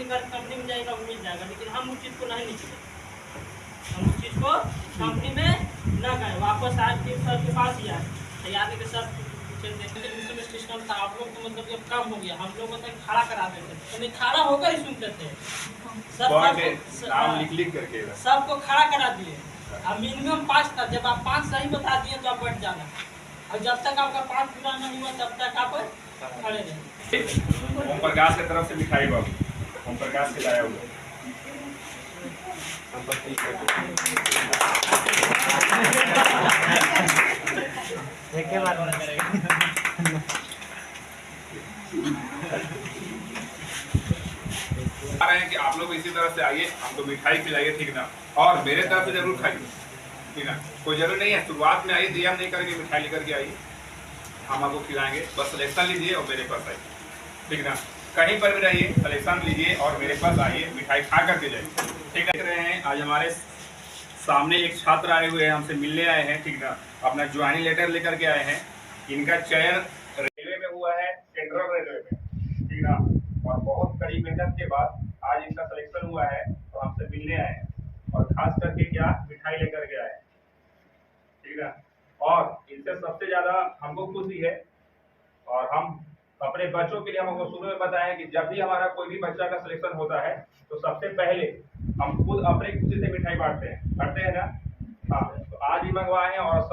Company में जाएगा वो मिल जाएगा, लेकिन हम उस चीज़ को नहीं निकले, हम उस चीज़ को कंपनी में न गए, वापस आए फिर सर के पास ही आए तैयार के सर सिस्टम था। आप लोग को मतलब जब कम हो गया, हम लोग मतलब खड़ा करा देते थे, तो खड़ा होकर ही सुनते थे सर, नाम लिख करके सबको खड़ा करा दिए। अब मिनिमम 5 था, जब आप 5 सही बता दिए तो आप बैठ जाना, और जब तक आपका 5 पूरा नहीं हुआ तब तक आप खड़े रहे। ओम प्रकाश की तरफ से मिठाई बाबू, ओम प्रकाश के लाया हुआ एक बार आ रहे हैं कि आप लोग इसी तरह से आइए, हमको मिठाई खिलाइए, ठीक ना, और मेरे तरफ से जरूर खाइए, ठीक ना। कोई जरूर नहीं है शुरुआत में आइए दिया हम नहीं करेंगे, मिठाई लेकर के आइए, हम आपको खिलाएंगे, बस सिलेक्शन लीजिए और मेरे पास आइए, ठीक ना। कहीं पर भी रहिए, सिलेक्शन लीजिए और मेरे पास आइए, मिठाई खा करके जाइए, ठीक है। देख रहे हैं आज हमारे सामने एक छात्र आए हुए हैं, हमसे मिलने आए हैं, ठीक ना, अपना ज्वाइनिंग लेटर लेकर के आए हैं। इनका चयन रेलवे में हुआ है, सेंट्रल रेलवे में, ठीक ना, और बहुत कड़ी मेहनत के बाद आज इनका सिलेक्शन हुआ है, तो हमसे मिलने आए हैं और खास करके क्या मिठाई लेकर के आए हैं, ठीक ना। और इनसे सबसे ज्यादा हमको खुशी है, और हम अपने बच्चों के लिए हमको शुरू में बताएं कि जब भी हमारा कोई भी बच्चा का सिलेक्शन होता है तो सबसे पहले हम खुद अपनी खुशी से मिठाई बांटते हैं, करते हैं ना। हाँ, तो आज ही मंगवाए हैं और अब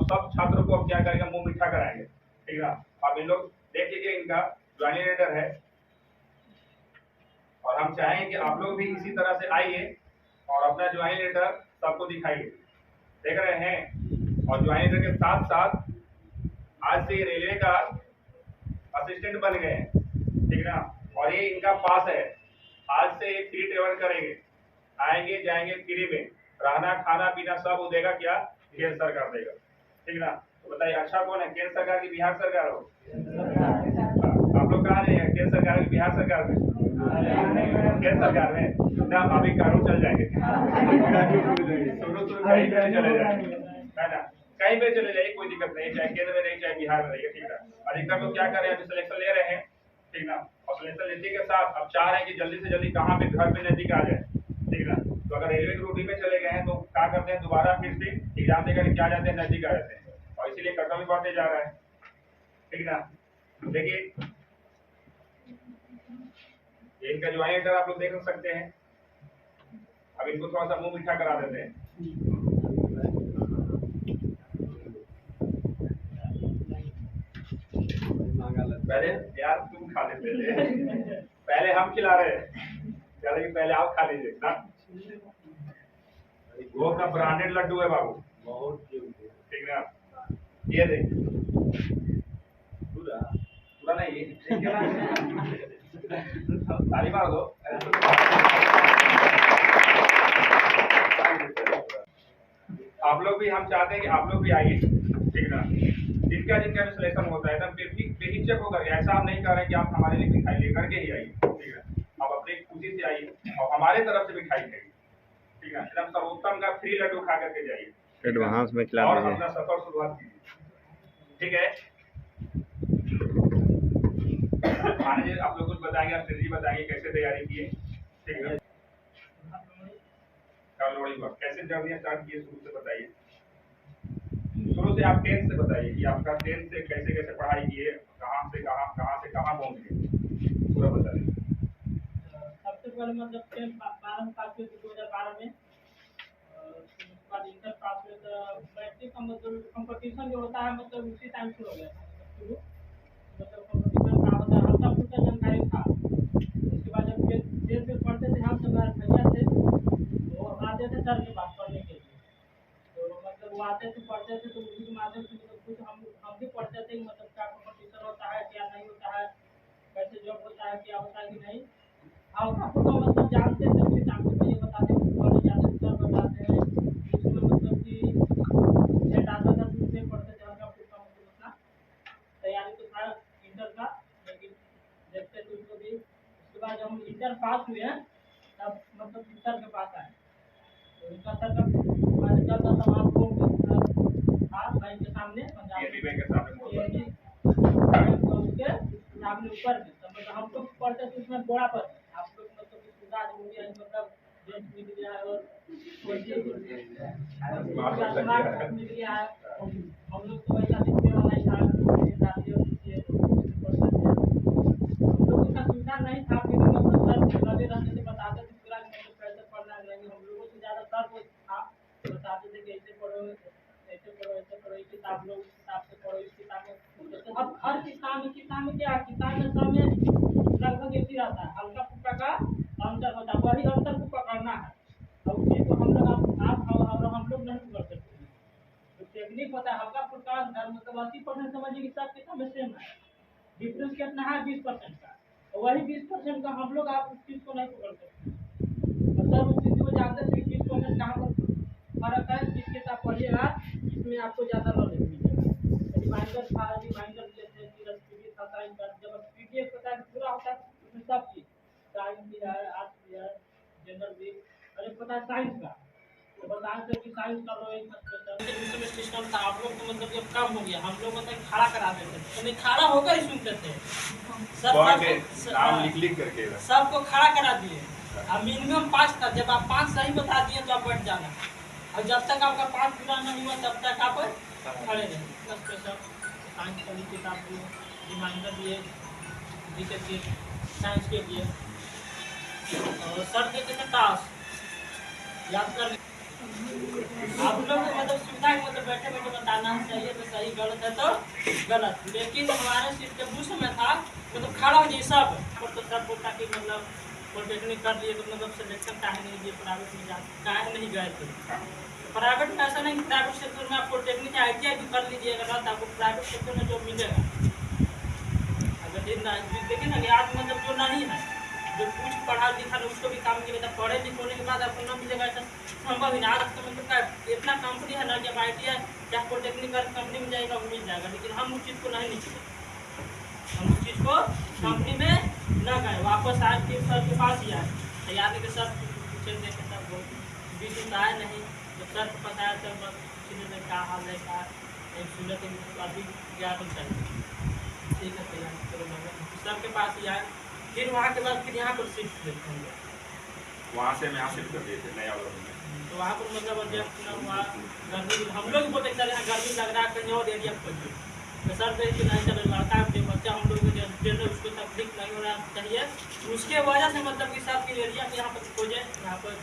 सब छात्रों को अब क्या करेंगे, मुंह मीठा कराएंगे, ठीक है। अब इन लोग देख लीजिए, इनका ज्वाइनिंग लेटर है, और हम चाहें कि आप लोग भी इसी तरह से आइए और अपना ज्वाइनिंग लेटर सबको दिखाइए, देख रहे हैं। और ज्वाइनिंग लेटर के साथ साथ आज से रेलवे का असिस्टेंट बन गए हैं, ठीक ना, और ये इनका पास है, आज से फ्री ट्रेवल करेंगे, आएंगे जाएंगे फ्री में, रहना खाना पीना सब वो देगा, क्या केंद्र सरकार देगा, ठीक ना। तो बताइए अच्छा कौन है, केंद्र सरकार की बिहार सरकार हो? आप लोग कहाँ जाएंगे, केंद्र सरकार की बिहार सरकार में? केंद्र सरकार में ना, अभी कानून चल जाएंगे, शुरू कहीं पे चले जाएंगे, है ना, कहीं पे चले जाइए, कोई दिक्कत नहीं, चाहे केंद्र में रहिए चाहे बिहार में रहिए, ठीक है। अधिकतर लोग क्या कर रहे हैं, अभी सिलेक्शन ले रहे हैं, ठीक ना, और सिलेक्शन लेने के साथ अब चाह रहे हैं कि जल्दी से जल्दी कहाँ पे घर पे नजदीक आ जाए, ठीक ना। तो अगर रेलवे की ड्यूटी में चले गए हैं तो क्या करते हैं, दोबारा फिर से एग्जाम देकर क्या जाते हैं, नजदीक आ जाते हैं, और इसीलिए कटौती भी बढ़ते जा रहा है, ठीक ना। देखिए इनका ज्वाइनिंग लेटर आप लोग देख सकते हैं। अब इनको थोड़ा सा मुंह मीठा करा देते हैं। पहले यार तुम खा ले, पहले हम खिला रहे हैं, कि पहले आप खा लीजिए ना। वो का ब्रांडेड लड्डू है बाबू, बहुत ठीक ना। ये देखिए पूरा नहीं, ताली मार दो। आप लोग भी, हम चाहते हैं कि आप लोग भी आइए, ठीक ना। जिनका जिनका भी सिलेक्शन होता है एकदम बेहिचक होकर, ऐसा हम नहीं कर रहे कि आप हमारे लिए मिठाई लेकर के ही आइए, ठीक है। आप अपनी खुशी से आइए और हमारे तरफ से मिठाई खाइए, ठीक है। एकदम सर्वोत्तम का फ्री लड्डू खा करके जाइए, एडवांस में खिला और दीजिए, अपना सफर शुरुआत कीजिए, ठीक है। आने आप लोग कुछ बताएंगे, आप स्ट्रेटजी बताएंगे कैसे तैयारी किए, ठीक है। कैसे जर्नी स्टार्ट किए, शुरू से बताइए, शुरू से आप 10th से बताइए कि आपका 10th से कैसे कैसे पढ़ाई किए, कहाँ से कहाँ पहुँच गए, पूरा बता दीजिए। सबसे पहले मतलब 12 पास हुए 2012 में, उसके बाद इंटर पास हुए तो मैट्रिक का मतलब कंपटीशन जो होता है मतलब उसी टाइम से हो गया शुरू, मतलब कंपटीशन का होता है हम सब कुछ जानकारी था। उसके बाद जब जेल में पढ़ते थे हम सब भैया थे, वो आते थे सर के पास पढ़ने के लिए, तो मतलब वो आते थे पढ़ते थे, तो उसी के माध्यम से मतलब कुछ हम भी पढ़ते थे, मतलब क्या कंपटीशन होता है क्या नहीं होता है, कैसे जॉब होता है क्या होता है कि नहीं, हल्का फुल्का मतलब जानते थे, उसी टाइम से भैया बताते थे, कॉलेज जाते थे सर बताते हैं, उसमें मतलब कि सेट आता था, दूर से पढ़ते थे, हल्का फुल्का मतलब उतना तैयारी तो था इंटर का, लेकिन देखते थे उसको भी। उसके बाद जब हम इंटर पास हुए हैं तब मतलब सर के पास आए, तो उनका सर का चलता था वहाँ था बैंक के सामने, बैंक के सामने उसके सामने ऊपर में, तो मतलब हम लोग पढ़ते थे उसमें बोड़ा पर, आप लोग मतलब राजमूरी मतलब जेंट्स मिल गया है और स्मार्ट वर्क लग गया है। मिल गया है। हम लोग तो वैसा दिखने वाला ही था, हम लोग का सुविधा नहीं था, फिर मतलब लगे रहते थे, बताते थे पूरा मतलब कैसे पढ़ना है नहीं। हम लोगों से ज़्यादा सर वो था, बताते थे कि ऐसे पढ़ो, ऐसे पढ़ो, ऐसे पढ़ो, इस किताब लो, उस किताब से पढ़ो, इस किताब में। जैसे अब हर किताब में क्या, किताब में सब में लगभग एक ही रहता है, हल्का फुल्का का अंतर होता है, वही अंतर को पकड़ना है। और उसी को हम लोग आप हम लोग नहीं कर सकते। तो टेक्निक होता है हल्का फुल्का अंतर, मतलब 80% समझिए कि सब किताब में सेम है। डिफरेंस कितना है 20% का, और वही 20% का हम लोग आप उस चीज़ को नहीं पकड़ सकते। और सब उस चीज़ को जानते थे कि 20% कहाँ पर फर्क है, जिस किताब पढ़िएगा इसमें आपको ज़्यादा नॉलेज मिलेगा। रिमाइंडर था, रिमाइंडर जैसे पीडीएफ था, साइंस का जब पीडीएफ होता है पूरा होता है उसमें सब चीज़, साइंस भी है, आर्ट्स भी है, जनरल भी, और एक होता है साइंस का। तो बताएं कि साइंस का लो एक सिस्टम था, आप लोग तो मतलब जब कम हो गया, हम लोग मतलब खड़ा करा देते थे, तो नहीं खड़ा होकर ही सुनते थे। नाम लिख करके सबको खड़ा करा दिए। अब मिनिमम 5 था, जब आप 5 सही बता दिए तो आप बैठ जाना, और जब तक आपका 5 पूरा नहीं हुआ तब तक आप खड़े रहे। साइंस का भी किताब दिए, रिमाइंडर दिए, जीके साइंस के लिए, और सर देते थे टास्क याद कर। आप लोग को मतलब सुविधा है, मतलब बैठे बैठे बताना है, सही है तो सही, गलत है तो गलत। लेकिन हमारे सिस्टम उस समय था मतलब खड़ा हो जाए सब, तो सब बोलता कि मतलब पॉलिटेक्निक कर लिए तो मतलब सिलेक्शन काहे नहीं दिए, प्राइवेट में जा काहे नहीं गए थे। प्राइवेट में ऐसा नहीं, प्राइवेट सेक्टर में आप पॉलिटेक्निक ITI भी कर लीजिएगा ना, तो आपको प्राइवेट सेक्टर में जॉब मिलेगा। अगर देखिए ना कि आज मतलब जो नहीं है, जो कुछ पढ़ा लिखा है उसको भी काम मिलेगा, पढ़े लिखे होने के बाद आपको न मिलेगा ऐसा संभव ही ना। आज तो मतलब इतना कंपनी है ना कि अब ITI या पॉलिटेक्निक कंपनी में जाएगा वो मिल जाएगा, लेकिन हम उस चीज़ को नहीं निकले, हम उस चीज़ को कंपनी में न गए, वापस आए 3 साल के पास ही आए तैयारी के साथ पूछे देखे सब बीच में आए नहीं। जब सर को पता है तब बस किसी क्या हाल है, क्या सुने तो अभी क्या तो चाहिए, ठीक है तैयारी करो, सर के पास ही आए। फिर वहाँ के बाद फिर यहाँ पर शिफ्ट देते हैं, वहाँ से हम यहाँ शिफ्ट कर दिए थे नया वाला में। तो वहाँ पर मतलब एडजस्ट ना हुआ, गर्मी हम लोग बोलते चले यहाँ गर्मी लग रहा है कहीं और एरिया पर, तो सर देख के नहीं चले, लड़का बच्चा हम लोग को उसको तकलीफ नहीं होना चाहिए, उसके वजह से मतलब कि सब फिर एरिया में यहाँ पर खोजे, यहाँ पर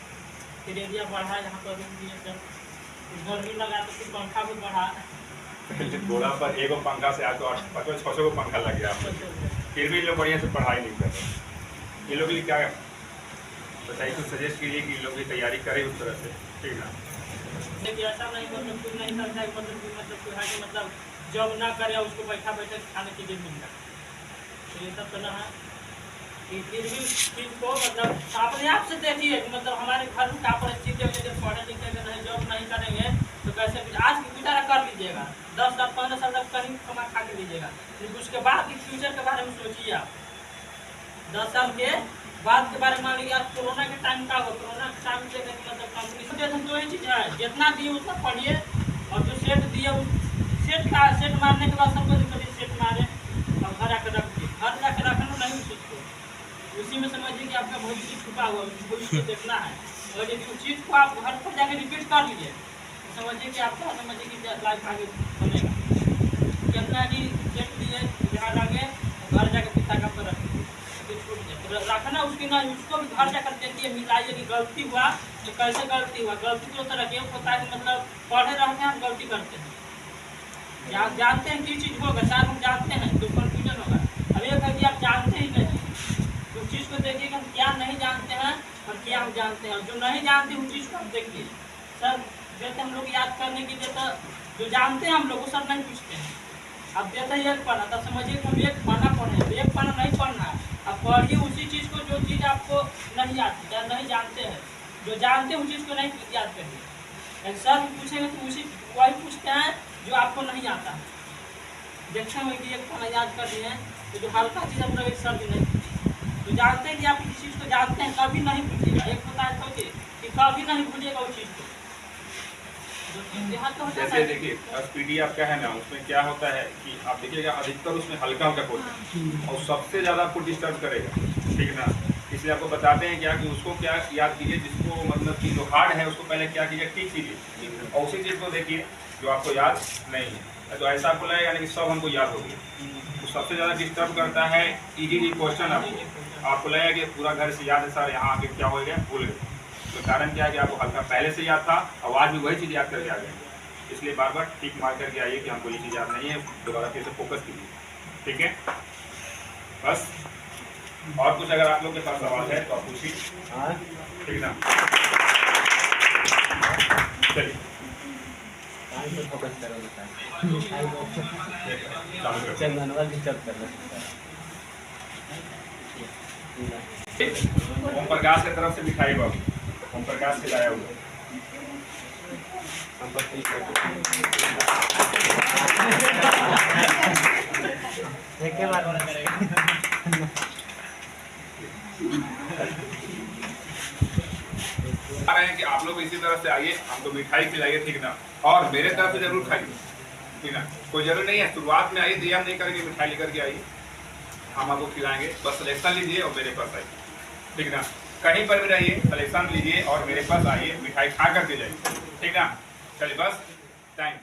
फिर एरिया बढ़ा, यहाँ पर रूम दिए, जब गर्मी लगा तो फिर पंखा भी बढ़ा। बोला पर एगो पंखा से आके 5-6 को पंखा लग गया, फिर भी लोग बढ़िया से पढ़ाई नहीं कर रहे। ये लोग लिए क्या बताइए, कुछ सजेस्ट कीजिए कि लोग भी तैयारी करें उस तरह से, ठीक ना। लेकिन ऐसा नहीं मतलब कुछ नहीं करता है, मतलब कोई है कि मतलब जॉब ना करे उसको बैठा बैठे खाने के लिए मिल जाए, तो ये सब करना है। फिर भी चीज़ को मतलब अपने आप से देखिए, मतलब हमारे घर में क्या परिस्थिति है, जब पढ़े लिखे के नहीं जॉब नहीं करेंगे तो कैसे आज की गुजारा कर लीजिएगा, 10 साल 15 साल तक कहीं कमा खा के लीजिएगा, लेकिन उसके बाद फ्यूचर के बारे में सोचिए आप। 10 साल के बाद के बारे में मान लीजिए, आज कोरोना के टाइम का हो, कोरोना के टाइम से मतलब कंपनी दो ही चीज़ है, जितना दिए उतना पढ़िए, और जो सेट दिए सेट मारने के बाद सबको दिक्कत सेट मारे और घर आकर रख दिए, घर जाकर रखना नहीं उस को, उसी में समझिए कि आपका भविष्य छुपा हुआ भविष्य देखना है, और यदि उस चीज़ को आप घर पर जाकर रिपीट कर लीजिए तो समझिए कि आपका समझिए कि लाइफ आगे बनेगा। कितना भी सेट दिए जहाँ आगे घर जाकर पिता का पर रखना उसकी ना, उसको भी घर जाकर देखिए, मिलाइए कि गलती हुआ तो कैसे गलती हुआ। गलती तो तरह के होता है कि मतलब पढ़े रहते हैं हम गलती करते हैं, जानते हैं कि चीज़ होगा, शायद हम जानते हैं तो कन्फ्यूजन होगा। अब एक है कि आप जानते ही नहीं, तो उस चीज़ को देखिए कि हम क्या नहीं जानते हैं और क्या हम जानते हैं, जो नहीं जानते उस चीज़ को हम देखिए। सर देते हम लोग याद करने की देता, जो जानते हैं हम लोग वो सब नहीं पूछते हैं। अब देते हैं एक पढ़ा तो समझिए कि हम एक पढ़ना पढ़े, एक पढ़ना नहीं पढ़ना है, अब पढ़िए उसी चीज़ को जो चीज़ आपको नहीं आती या नहीं जानते हैं, जो जानते हैं उस चीज़ को नहीं याद करिए। सर पूछेंगे तो उसी वही पूछते हैं जो आपको नहीं आता है। देखते हैं कि एक पढ़ना याद कर लिए हैं तो जो हल्का चीज़ हम लोग एक सर भी नहीं, तो जानते हैं कि आप किसी चीज़ को जानते हैं कभी नहीं भूलिएगा। एक होता है सोचिए कि कभी नहीं भूलिएगा उस चीज़ को। जैसे देखिए SPD आपका है ना, उसमें क्या होता है कि आप देखिएगा अधिकतर उसमें हल्का हल्का क्वेश्चन और सबसे ज़्यादा आपको डिस्टर्ब करेगा, ठीक ना। इसलिए आपको बताते हैं क्या कि उसको क्या याद कीजिए, जिसको मतलब कि जो हार्ड है उसको पहले क्या कीजिए, ठीक कीजिए, और उसी चीज़ को देखिए जो आपको याद नहीं है। तो ऐसा आपको लगेगा यानी कि सब हमको याद हो गया। तो सबसे ज़्यादा डिस्टर्ब करता है इजी क्वेश्चन। आपको लगेगा कि पूरा घर से याद है सर, यहाँ आके क्या हो गया, भूल गए। तो कारण क्या है कि आपको हल्का पहले से याद था और आज भी वही चीज़ याद करके आ गए। इसलिए बार बार टिक मार करके आइए कि हमको ये चीज़ याद नहीं है, दोबारा फिर से फोकस कीजिए, ठीक है। बस और कुछ अगर आप लोग के पास सवाल है तो आप पूछिए, ठीक ना। चलिए ओम प्रकाश की तरफ से मिठाई बाबू, ओम प्रकाश से लाया हुआ। आ रहे हैं कि आप लोग इसी तरह से आइए, हमको मिठाई खिलाइए, ठीक ना, और मेरे तरफ से जरूर खाइए, ठीक ना। कोई जरूर नहीं है शुरुआत में आइए, दिया नहीं करेंगे, मिठाई लेकर के आइए, हम आपको खिलाएंगे। बस सिलेक्शन लीजिए और मेरे पास आइए, ठीक ना। कहीं पर भी रहिए, सिलेक्शन लीजिए और मेरे पास आइए, मिठाई खा करके जाइए, ठीक ना। चलिए बस, टाइम।